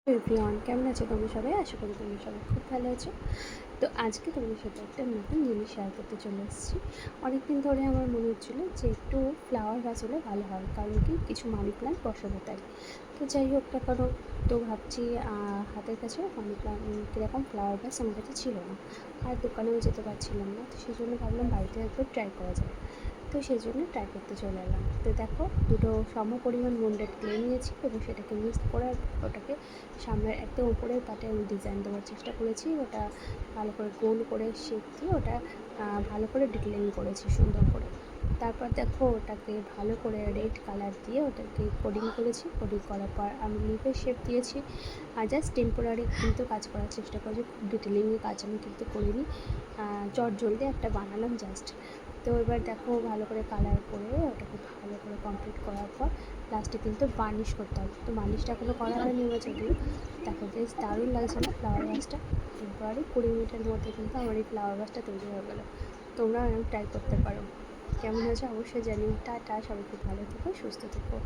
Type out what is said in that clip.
Everyone, কেমন আছো তোমরা সবাই? আশা করি তোমরা সবাই খুব ভালো আছো। তো আজকে তোমাদের সাথে একটা নতুন জিনিস শেয়ার করতে চলে এসেছি। অনেকদিন ধরে আমার মনে হচ্ছিলো যে একটু ফ্লাওয়ার গাছ হলে ভালো হয়, কারণ কি কিছু মানি প্ল্যান্ট বসাবো তাই। তো যাই হোক না কারণ, তো ভাবছি হাতের কাছে মানি প্ল্যান্ট কীরকম ফ্লাওয়ার গাছ আমার কাছে ছিল না, আর দোকানেও যেতে পারছিলাম না। তো সেই জন্য ভাবলাম বাড়িতে একবার ট্রাই করা যায়। তো সেই জন্য ট্রাই করতে চলে এলাম। তো দেখো, দুটো সম পরিমাণ মুন্ডেট কিনে নিয়েছি এবং সেটাকে মিক্স করে ওটাকে সামনের একদম উপরের পাটে আমি ডিজাইন দেওয়ার চেষ্টা করেছি। ওটা ভালো করে গোল করে শেপ দিয়ে ওটা ভালো করে ডিটেলিং করেছি সুন্দর করে। তারপর দেখো, ওটাকে ভালো করে রেড কালার দিয়ে ওটাকে কোডিং করেছি। কোডিং করার পর আমি লিফের শেপ দিয়েছি। আর জাস্ট টেম্পোরারি কিন্তু কাজ করার চেষ্টা করেছি, খুব ডিটেলিংয়ে কাজ আমি কিন্তু করিনি। চট জলদি একটা বানালাম জাস্ট। তো এবার দেখো, ভালো করে কালার করে ওটাকে ভালো করে কমপ্লিট করার পর লাস্টে কিন্তু বার্নিশ করতে হবে। তো বার্নিশটা এখনও করা হয়নি আমার যদিও। দেখো বেশ দারুণ লাগছে না ফ্লাওয়ার গাছটা? একেবারে 20 মিনিটের মধ্যে কিন্তু আমার এই ফ্লাওয়ার গাছটা তৈরি হয়ে গেলো। তোমরাও এরকম ট্রাই করতে পারো। কেমন হয়েছে অবশ্যই জানিও। টাটা, সবাই খুব ভালো থেকো, সুস্থ থেকো।